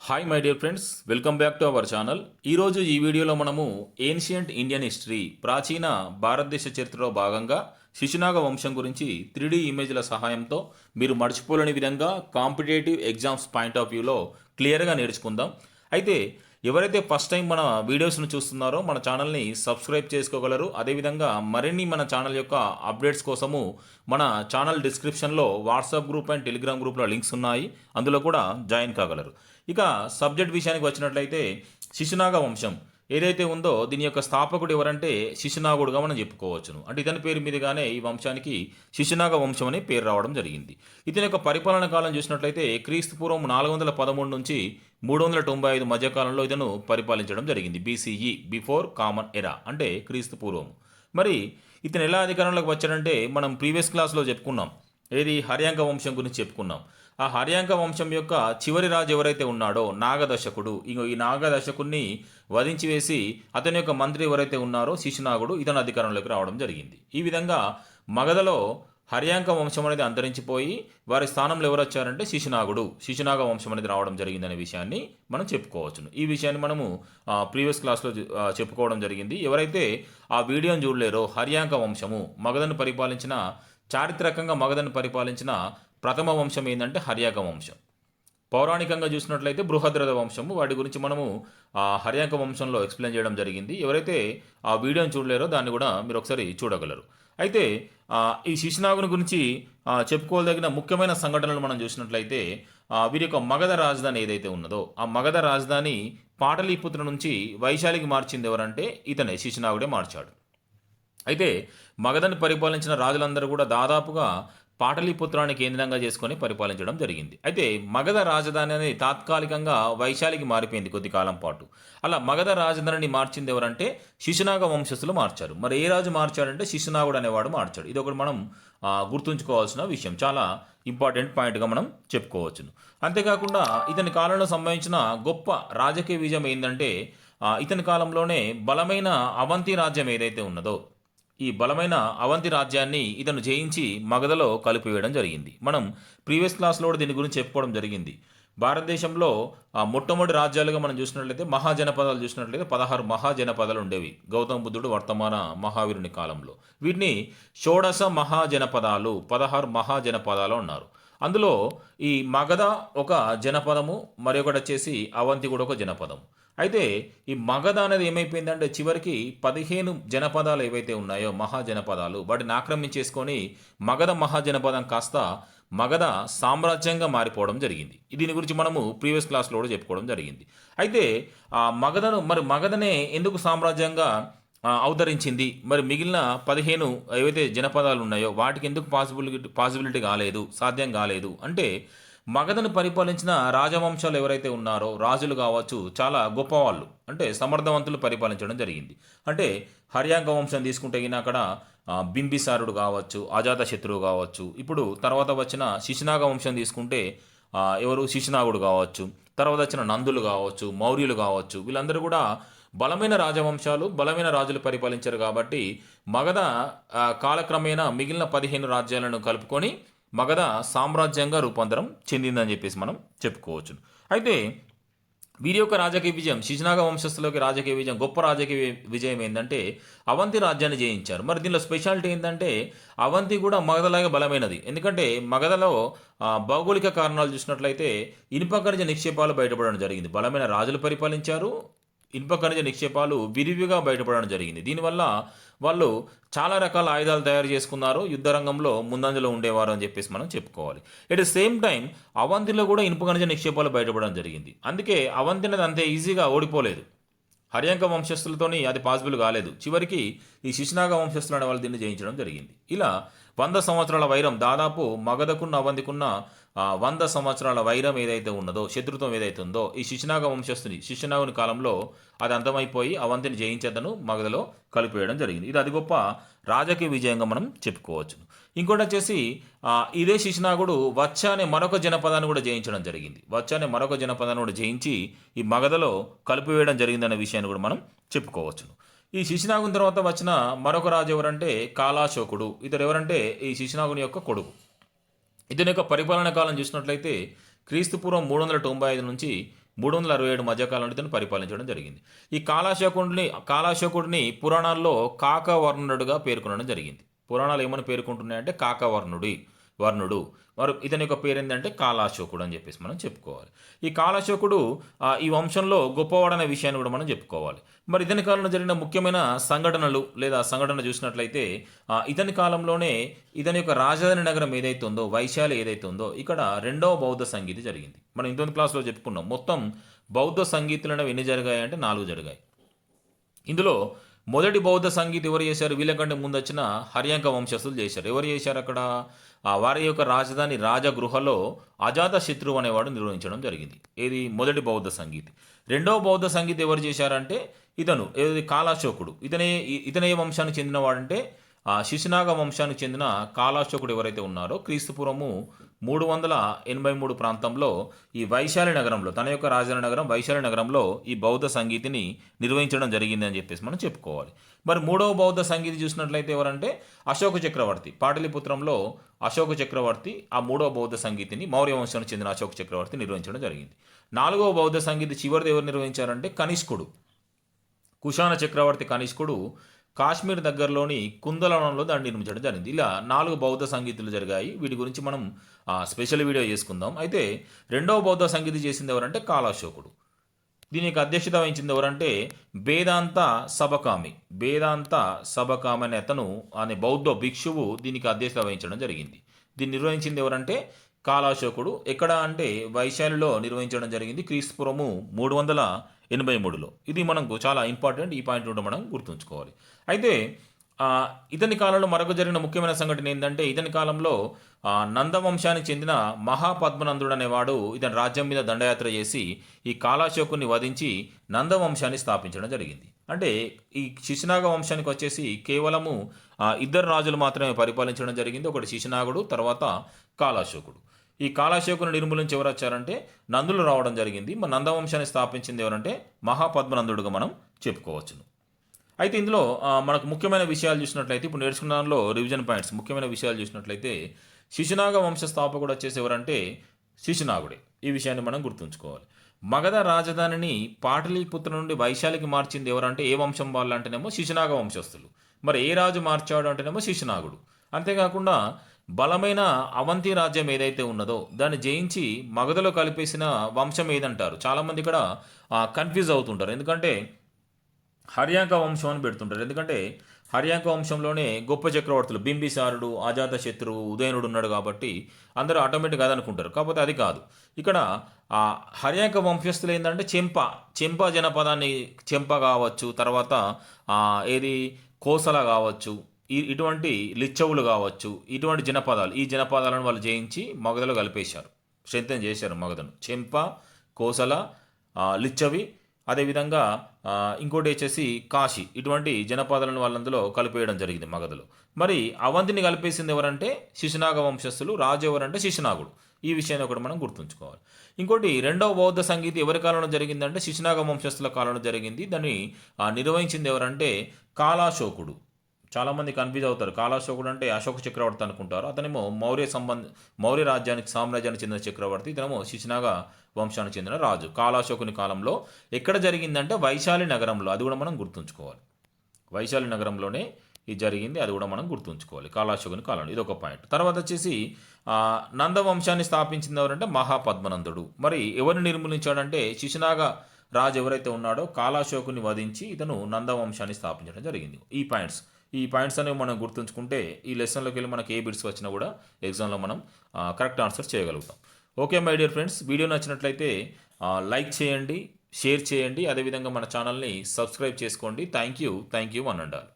Hi my dear friends, welcome back to our channel. ఈరోజు ఈ వీడియోలో మనము ఏన్షియంట్ ఇండియన్ హిస్టరీ, ప్రాచీన భారతదేశ చరిత్రలో భాగంగా శిశునాగ వంశం గురించి 3D ఇమేజ్ల సహాయంతో మీరు మర్చిపోలేని విధంగా కాంపిటేటివ్ ఎగ్జామ్స్ పాయింట్ ఆఫ్ వ్యూలో క్లియర్గా నేర్చుకుందాం. అయితే ఎవరైతే ఫస్ట్ టైం మన వీడియోస్ను చూస్తున్నారో మన ఛానల్ని సబ్స్క్రైబ్ చేసుకోగలరు. అదేవిధంగా మరిన్ని మన ఛానల్ యొక్క అప్డేట్స్ కోసము మన ఛానల్ డిస్క్రిప్షన్లో వాట్సాప్ గ్రూప్ అండ్ టెలిగ్రామ్ గ్రూప్లో లింక్స్ ఉన్నాయి, అందులో కూడా జాయిన్ కాగలరు. ఇక సబ్జెక్ట్ విషయానికి వచ్చినట్లయితే శిశునాగ వంశం ఏదైతే ఉందో దీని యొక్క స్థాపకుడు ఎవరంటే శిశునాగుడుగా మనం చెప్పుకోవచ్చును. అంటే ఇతని పేరు మీదుగానే ఈ వంశానికి శిశునాగ వంశం అనే పేరు రావడం జరిగింది. ఇతని యొక్క పరిపాలన కాలం చూసినట్లయితే క్రీస్తు పూర్వం 413 నుంచి 395 మధ్యకాలంలో ఇతను పరిపాలించడం జరిగింది. బీసీఈ, బిఫోర్ కామన్ ఎరా, అంటే క్రీస్తు పూర్వం. మరి ఇతను ఎలా అధికారంలోకి వచ్చాడంటే మనం ప్రీవియస్ క్లాస్లో చెప్పుకున్నాం. ఏది హర్యాంక వంశం గురించి చెప్పుకున్నాం. ఆ హర్యాంక వంశం యొక్క చివరి రాజు ఎవరైతే ఉన్నాడో నాగదశకుడు, ఈ నాగదశకుడిని వధించి వేసి అతని యొక్క మంత్రి ఎవరైతే ఉన్నారో శిశునాగుడు, ఇతను అధికారంలోకి రావడం జరిగింది. ఈ విధంగా మగధలో హర్యాంక వంశం అనేది అంతరించిపోయి వారి స్థానంలో ఎవరు వచ్చారంటే శిశునాగ వంశం అనేది రావడం జరిగిందనే విషయాన్ని మనం చెప్పుకోవచ్చును. ఈ విషయాన్ని మనము ప్రీవియస్ క్లాస్లో చెప్పుకోవడం జరిగింది. ఎవరైతే ఆ వీడియోని చూడలేరో, హర్యాంక వంశము చారిత్రకంగా మగధను పరిపాలించిన ప్రథమ వంశం ఏంటంటే హర్యాక వంశం. పౌరాణికంగా చూసినట్లయితే బృహద్రథ వంశము. వాటి గురించి మనము హర్యాక వంశంలో ఎక్స్ప్లెయిన్ చేయడం జరిగింది. ఎవరైతే ఆ వీడియోని చూడలేరో దాన్ని కూడా మీరు ఒకసారి చూడగలరు. అయితే ఈ శిశునాగుని గురించి చెప్పుకోదగిన ముఖ్యమైన సంఘటనలు మనం చూసినట్లయితే వీరి యొక్క మగధ రాజధాని ఏదైతే ఉన్నదో ఆ మగధ రాజధాని పాటలీపుత్ర నుంచి వైశాలికి మార్చింది ఎవరంటే ఇతనే, శిశునాగుడే మార్చాడు. అయితే మగధను పరిపాలించిన రాజులందరూ కూడా దాదాపుగా పాటలీపుత్రాన్ని కేంద్రంగా చేసుకొని పరిపాలించడం జరిగింది. అయితే మగధ రాజధాని అనేది తాత్కాలికంగా వైశాలికి మారిపోయింది కొద్ది కాలం పాటు. అలా మగధ రాజధానిని మార్చింది ఎవరంటే శిశునాగ వంశస్థులు మార్చారు. మరి ఏ రాజు మార్చాడంటే శిశునాగుడు అనేవాడు మార్చాడు. ఇది ఒకటి మనం గుర్తుంచుకోవాల్సిన విషయం, చాలా ఇంపార్టెంట్ పాయింట్గా మనం చెప్పుకోవచ్చును. అంతేకాకుండా ఇతని కాలంలో సంబంధించిన గొప్ప రాజకీయ విజయం ఏంటంటే ఇతని కాలంలోనే బలమైన అవంతి రాజ్యం ఏదైతే ఉన్నదో ఈ బలమైన అవంతి రాజ్యాన్ని ఇతను జయించి మగధలో కలిపివేయడం జరిగింది. మనం ప్రీవియస్ క్లాస్లో కూడా దీని గురించి చెప్పుకోవడం జరిగింది. భారతదేశంలో మొట్టమొదటి రాజ్యాలుగా మనం చూసినట్లయితే మహాజనపదాలు చూసినట్లయితే 16 మహాజనపదాలు ఉండేవి గౌతమ బుద్ధుడు వర్తమాన మహావీరుని కాలంలో. వీటిని షోడశ మహాజనపదాలు, 16 మహాజనపదాలు అన్నారు. అందులో ఈ మగధ ఒక జనపదము, మరి ఒకటి వచ్చేసి అవంతి కూడా ఒక జనపదం. అయితే ఈ మగధ అనేది ఏమైపోయిందంటే చివరికి 15 జనపదాలు ఏవైతే ఉన్నాయో మహాజనపదాలు, వాటిని ఆక్రమించేసుకొని మగధ మహాజనపదం కాస్త మగధ సామ్రాజ్యంగా మారిపోవడం జరిగింది. దీని గురించి మనము ప్రీవియస్ క్లాస్లో కూడా చెప్పుకోవడం జరిగింది. అయితే ఆ మగధనే ఎందుకు సామ్రాజ్యంగా అవతరించింది, మరి మిగిలిన 15 ఏవైతే జనపదాలు ఉన్నాయో వాటికి ఎందుకు పాసిబిలిటీ కాలేదు, సాధ్యం కాలేదు అంటే మగధను పరిపాలించిన రాజవంశాలు ఎవరైతే ఉన్నారో రాజులు కావచ్చు, చాలా గొప్పవాళ్ళు, అంటే సమర్థవంతులు పరిపాలించడం జరిగింది. అంటే హర్యాంక వంశం తీసుకుంటే అక్కడ బింబిసారుడు కావచ్చు, అజాతశత్రువు కావచ్చు, ఇప్పుడు తర్వాత వచ్చిన శిశునాగ వంశం తీసుకుంటే ఎవరు శిశునాగుడు కావచ్చు, తర్వాత వచ్చిన నందులు కావచ్చు, మౌర్యులు కావచ్చు, వీళ్ళందరూ కూడా బలమైన రాజవంశాలు, బలమైన రాజులు పరిపాలించారు. కాబట్టి మగధ కాలక్రమేణా మిగిలిన 15 రాజ్యాలను కలుపుకొని మగధ సామ్రాజ్యంగా రూపాంతరం చెందిందని చెప్పేసి మనం చెప్పుకోవచ్చు. అయితే వీరి యొక్క రాజకీయ విజయం, శిశునాగ వంశస్థులకి రాజకీయ విజయం, గొప్ప రాజకీయ విజయం ఏంటంటే అవంతి రాజ్యాన్ని జయించారు. మరి దీనిలో స్పెషాలిటీ ఏంటంటే అవంతి కూడా మగధలాగా బలమైనది. ఎందుకంటే మగధలో భౌగోళిక కారణాలు చూసినట్లయితే ఇనుప ఖనిజ నిక్షేపాలు బయటపడడం జరిగింది. బలమైన రాజులు పరిపాలించారు, ఇనుప ఖనిజ నిక్షేపాలు విరివిగా బయటపడడం జరిగింది. దీనివల్ల వాళ్ళు చాలా రకాల ఆయుధాలు తయారు చేసుకున్నారు, యుద్ధ రంగంలో ముందంజలో ఉండేవారు అని చెప్పేసి మనం చెప్పుకోవాలి. ఎట్ ద సేమ్ టైం అవంతిలో కూడా ఇనుప ఖనిజ నిక్షేపాలు బయటపడడం జరిగింది. అందుకే అవంతి అనేది అంతే ఈజీగా ఓడిపోలేదు. హర్యాంక వంశస్థులతోని అది పాసిబుల్ కాలేదు. చివరికి ఈ శిశునాగ వంశస్థులు అనే వాళ్ళు దీన్ని జయించడం జరిగింది. ఇలా 100 సంవత్సరాల వైరం, దాదాపు మగధకున్న అవంతికున్న 100 సంవత్సరాల వైరం ఏదైతే ఉన్నదో, శత్రుత్వం ఏదైతే ఉందో, ఈ శిశునాగుని కాలంలో అది అంతమైపోయి అవంతిని జయించేదను మగధలో కలిపేయడం జరిగింది. ఇది అది గొప్ప రాజకీయ విజయంగా మనం చెప్పుకోవచ్చు. ఇంకోటి వచ్చేసి ఇదే శిశునాగుడు వచ్చ అనే మరొక జనపదాన్ని కూడా జయించడం జరిగింది. వచ్చ అనే మరొక జనపదాన్ని కూడా జయించి ఈ మగధలో కలిపివేయడం జరిగిందనే విషయాన్ని కూడా మనం చెప్పుకోవచ్చు. ఈ శిశునాగుని తర్వాత వచ్చిన మరొక రాజు ఎవరంటే కాలాశోకుడు. ఇతడు ఎవరంటే ఈ శిశునాగుని యొక్క కొడుకు. ఇతని యొక్క పరిపాలన కాలం చూసినట్లయితే క్రీస్తుపూర్వం 395 నుంచి 367 మధ్యకాలంలో ఇతను పరిపాలించడం జరిగింది. ఈ కాలాశోకుడిని పురాణాల్లో కాకవర్ణుడుగా పేర్కొనడం జరిగింది. పురాణాలు ఏమని పేర్కొంటున్నాయంటే వర్ణుడు. మరి ఇతని యొక్క పేరేంటంటే కాలాశోకుడు అని చెప్పేసి మనం చెప్పుకోవాలి. ఈ కాలాశోకుడు ఈ వంశంలో గొప్పవాడనే విషయాన్ని కూడా మనం చెప్పుకోవాలి. మరి ఇతని కాలంలో జరిగిన ముఖ్యమైన సంఘటనలు లేదా సంఘటన చూసినట్లయితే ఇతని కాలంలోనే ఇతని యొక్క రాజధాని నగరం ఏదైతే ఉందో, వైశాలి ఏదైతే ఉందో, ఇక్కడ రెండవ బౌద్ధ సంగీతి జరిగింది. మనం ఇంతకుముందు క్లాస్లో చెప్పుకున్నాం. మొత్తం బౌద్ధ సంగీతులు అనేవి ఎన్ని జరిగాయి అంటే 4 జరిగాయి. ఇందులో మొదటి బౌద్ధ సంగీతం ఎవరు చేశారు? వీళ్ళకంటే ముందు వచ్చిన హర్యాంక వంశస్థులు చేశారు. ఎవరు చేశారు అక్కడ? వారి యొక్క రాజధాని రాజగృహలో అజాతశత్రువు అనేవాడు నిర్వహించడం జరిగింది. ఏది? మొదటి బౌద్ధ సంగీతి. రెండవ బౌద్ధ సంగీతం ఎవరు చేశారంటే ఇతను ఏది? కాలాశోకుడు. ఇతనే వంశానికి చెందినవాడంటే శిశునాగ వంశానికి చెందిన కాలాశోకుడు ఎవరైతే ఉన్నారో క్రీస్తుపూర్వము 383 ప్రాంతంలో ఈ వైశాలి నగరంలో, తన యొక్క రాజధాని నగరం వైశాలి నగరంలో ఈ బౌద్ధ సంగీతిని నిర్వహించడం జరిగింది అని చెప్పేసి మనం చెప్పుకోవాలి. మరి మూడవ బౌద్ధ సంగీతి చూసినట్లయితే ఎవరంటే అశోక చక్రవర్తి. పాటలీపుత్రంలో అశోక చక్రవర్తి ఆ మూడవ బౌద్ధ సంగీతిని, మౌర్య వంశానికి చెందిన అశోక చక్రవర్తి నిర్వహించడం జరిగింది. నాలుగవ బౌద్ధ సంగీతి చివరిది ఎవరు నిర్వహించారంటే కనిష్కుడు. కుషాణ చక్రవర్తి కనిష్కుడు కాశ్మీర్ దగ్గరలోని కుందలవనంలో దాన్ని నిర్మించడం జరిగింది. ఇలా 4 బౌద్ధ సంగీతులు జరిగాయి. వీటి గురించి మనం స్పెషల్ వీడియో చేసుకుందాం. అయితే రెండవ బౌద్ధ సంగీతి చేసింది ఎవరంటే కాలాశోకుడు. దీనికి అధ్యక్షత వహించింది ఎవరంటే వేదాంత సబకామి అనే అతను అనే బౌద్ధ భిక్షువు దీనికి అధ్యక్షత వహించడం జరిగింది. దీన్ని నిర్వహించింది ఎవరంటే కాలాశోకుడు. ఎక్కడ అంటే వైశాలిలో నిర్వహించడం జరిగింది క్రీస్తుపూర్వము 383లో. ఇది మనకు చాలా ఇంపార్టెంట్. ఈ పాయింట్ నుండి మనం గుర్తుంచుకోవాలి. అయితే ఇతని కాలంలో మరొక జరిగిన ముఖ్యమైన సంఘటన ఏంటంటే ఇతని కాలంలో నందవంశానికి చెందిన మహాపద్మనందుడు అనేవాడు ఇతని రాజ్యం మీద దండయాత్ర చేసి ఈ కాలాశోకుని వధించి నందవంశాన్ని స్థాపించడం జరిగింది. అంటే ఈ శిశునాగ వంశానికి వచ్చేసి కేవలము 2 రాజులు మాత్రమే పరిపాలించడం జరిగింది. ఒకటి శిశునాగుడు, తర్వాత కాలాశోకుడు. ఈ కాలాశోకుని నిర్మూలించి ఎవరు వచ్చారంటే నందులు రావడం జరిగింది. మన నందవంశాన్ని స్థాపించింది ఎవరంటే మహాపద్మనందుడుగా మనం చెప్పుకోవచ్చును. అయితే ఇందులో మనకు ముఖ్యమైన విషయాలు చూసినట్లయితే ఇప్పుడు నేర్చుకున్న దానిలో రివిజన్ పాయింట్స్ ముఖ్యమైన విషయాలు చూసినట్లయితే శిశునాగ వంశ స్థాపకుడు వచ్చేసి ఎవరంటే శిశునాగుడే. ఈ విషయాన్ని మనం గుర్తుంచుకోవాలి. మగధ రాజధానిని పాటలీపుత్ర నుండి వైశాలికి మార్చింది ఎవరంటే ఏ వంశం వాళ్ళు అంటేనేమో శిశునాగ వంశస్థులు. మరి ఏ రాజు మార్చాడు అంటేనేమో శిశునాగుడు. అంతేకాకుండా బలమైన అవంతి రాజ్యం ఏదైతే ఉన్నదో దాన్ని జయించి మగధలో కలిపేసిన వంశం ఏదంటారు? చాలామంది ఇక్కడ కన్ఫ్యూజ్ అవుతుంటారు. ఎందుకంటే హర్యాంక వంశం అని పెడుతుంటారు. ఎందుకంటే హర్యాంక వంశంలోనే గొప్ప చక్రవర్తులు బింబిసారుడు, అజాతశత్రువు, ఉదయనుడు ఉన్నాడు కాబట్టి అందరూ ఆటోమేటిక్గా అది అనుకుంటారు. కాకపోతే అది కాదు. ఇక్కడ హర్యాంక వంశస్థులు ఏంటంటే చెంప జనపదాన్ని చెంప కావచ్చు, తర్వాత ఏది కోసల కావచ్చు, ఇటువంటి లిచ్చవులు కావచ్చు, ఇటువంటి ఈ జనపదాలను వాళ్ళు జయించి మగధలో కలిపేశారు. స్ట్రెంథెన్ చేశారు మగధను. చెంప, కోసల, లిచ్చవి, అదేవిధంగా ఇంకోటి వచ్చేసి కాశీ, ఇటువంటి జనపదాలను వాళ్ళందులో కలిపేయడం జరిగింది మగధలో. మరి అవంతిని కలిపేసింది ఎవరంటే శిశునాగ వంశస్థులు. రాజు ఎవరంటే శిశునాగుడు. ఈ విషయాన్ని ఒకటి మనం గుర్తుంచుకోవాలి. ఇంకోటి రెండవ బౌద్ధ సంగీతి ఎవరి కాలంలో జరిగిందంటే శిశునాగ వంశస్థుల కాలంలో జరిగింది. దాన్ని నిర్వహించింది ఎవరంటే కాలాశోకుడు. చాలామంది కన్ఫ్యూజ్ అవుతారు. కాలాశోకుడు అంటే అశోక చక్రవర్తి అనుకుంటారు. అతనేమో మౌర్య సామ్రాజ్యానికి చెందిన చక్రవర్తి. ఇతనేమో శిశునాగ వంశానికి చెందిన రాజు. కాలాశోకుని కాలంలో ఎక్కడ జరిగిందంటే వైశాలి నగరంలో. అది కూడా మనం గుర్తుంచుకోవాలి. వైశాలి నగరంలోనే ఇది జరిగింది. అది కూడా మనం గుర్తుంచుకోవాలి. కాలాశోకుని కాలంలో ఇది ఒక పాయింట్. తర్వాత వచ్చేసి నందవంశాన్ని స్థాపించింది ఎవరంటే మహాపద్మనందుడు. మరి ఎవరిని నిర్మూలించాడంటే శిశునాగ రాజు ఎవరైతే ఉన్నాడో కాలాశోకుని వధించి ఇతను నందవంశాన్ని స్థాపించడం జరిగింది. ఈ పాయింట్స్ అనేవి మనం గుర్తుంచుకుంటే ఈ లెసన్లోకి వెళ్ళి మనకి ఏ బిట్స్ వచ్చినా కూడా ఎగ్జామ్లో మనం కరెక్ట్ ఆన్సర్స్ చేయగలుగుతాం. Okay my dear friends, video నచ్చినట్లయితే లైక్ చేయండి, షేర్ చేయండి, అదేవిధంగా మన ఛానల్ని సబ్స్క్రైబ్ చేసుకోండి. Thank you one and all.